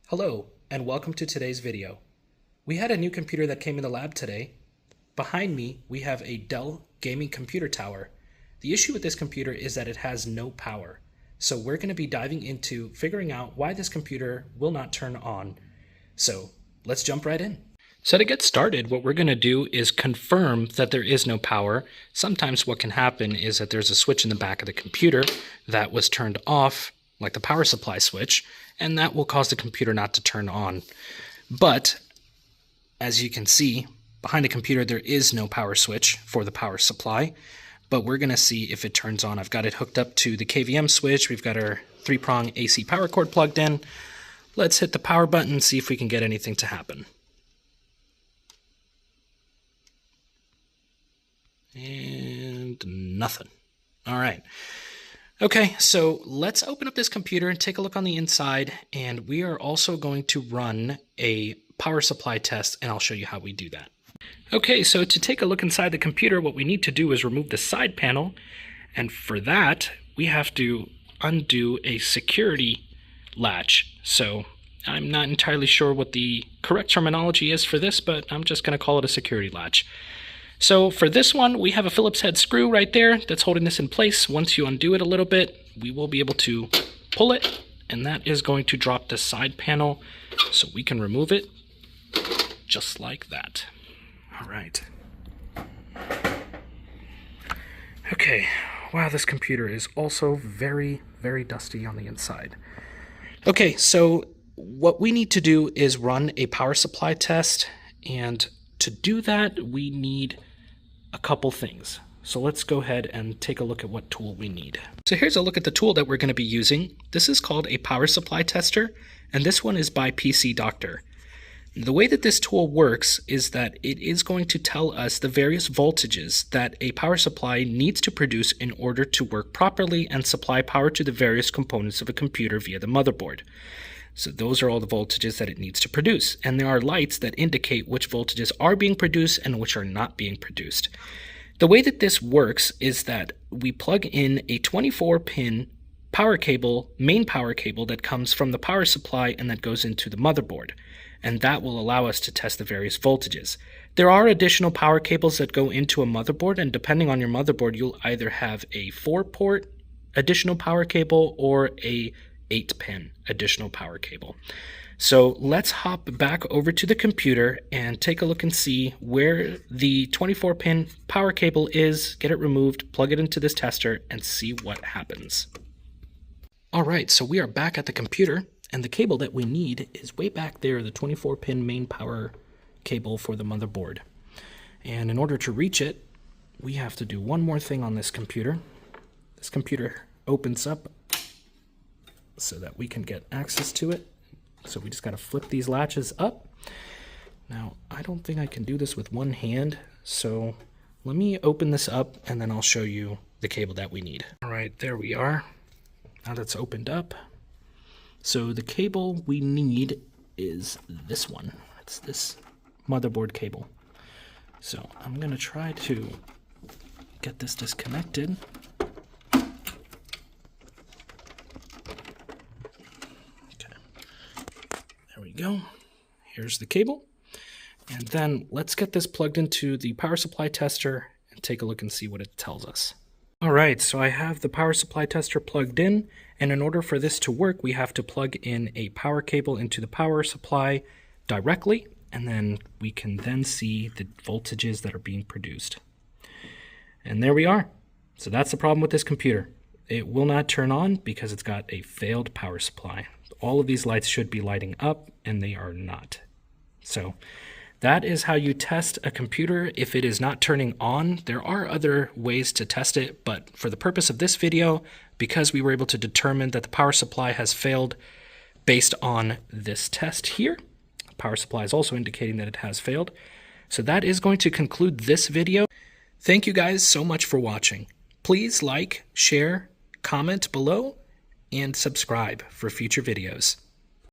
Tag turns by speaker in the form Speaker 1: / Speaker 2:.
Speaker 1: Hello, and welcome to today's video. We had a new computer that came in the lab today. Behind me, we have a Dell gaming computer tower. The issue with this computer is that it has no power. So we're going to be diving into figuring out why this computer will not turn on. So let's jump right in. So to get started, what we're going to do is confirm that there is no power. Sometimes what can happen is that there's a switch in the back of the computer that was turned off, like the power supply switch, and that will cause the computer not to turn on. But as you can see, behind the computer there is no power switch for the power supply, but we're going to see if it turns on. I've got it hooked up to the KVM switch. We've got our 3-prong AC power cord plugged in. Let's hit the power button and see if we can get anything to happen. And nothing. All right. Okay, so let's open up this computer and take a look on the inside, and we are also going to run a power supply test, and I'll show you how we do that. Okay, so to take a look inside the computer, what we need to do is remove the side panel, and for that, we have to undo a security latch. So I'm not entirely sure what the correct terminology is for this, but I'm just going to call it a security latch. So for this one, we have a Phillips head screw right there that's holding this in place. Once you undo it a little bit, we will be able to pull it, and that is going to drop the side panel so we can remove it just like that. All right. Okay, wow, this computer is also very, very dusty on the inside. Okay, so what we need to do is run a power supply test, and to do that, we need a couple things. So let's go ahead and take a look at what tool we need. So here's a look at the tool that we're going to be using. This is called a power supply tester, and this one is by PC Doctor. The way that this tool works is that it is going to tell us the various voltages that a power supply needs to produce in order to work properly and supply power to the various components of a computer via the motherboard. So those are all the voltages that it needs to produce. And there are lights that indicate which voltages are being produced and which are not being produced. The way that this works is that we plug in a 24-pin power cable, main power cable that comes from the power supply and that goes into the motherboard. And that will allow us to test the various voltages. There are additional power cables that go into a motherboard, and depending on your motherboard, you'll either have a 4-port additional power cable or a 8-pin additional power cable. So let's hop back over to the computer and take a look and see where the 24-pin power cable is, get it removed, plug it into this tester, and see what happens. All right, so we are back at the computer, and the cable that we need is way back there, the 24-pin main power cable for the motherboard. And in order to reach it, we have to do one more thing on this computer. This computer opens up so that we can get access to it. So we just got to flip these latches up. Now, I don't think I can do this with one hand, so let me open this up and then I'll show you the cable that we need. All right, there we are. Now that's opened up. So the cable we need is this one. It's this motherboard cable. So I'm going to try to get this disconnected. There we go. Here's the cable. And then let's get this plugged into the power supply tester and take a look and see what it tells us. All right, so I have the power supply tester plugged in, and in order for this to work, we have to plug in a power cable into the power supply directly, and then we can then see the voltages that are being produced. And there we are. So that's the problem with this computer. It will not turn on because it's got a failed power supply. All of these lights should be lighting up, and they are not. So that is how you test a computer if it is not turning on. There are other ways to test it, but for the purpose of this video, because we were able to determine that the power supply has failed based on this test here, the power supply is also indicating that it has failed. So that is going to conclude this video. Thank you guys so much for watching. Please like, share, comment below, and subscribe for future videos.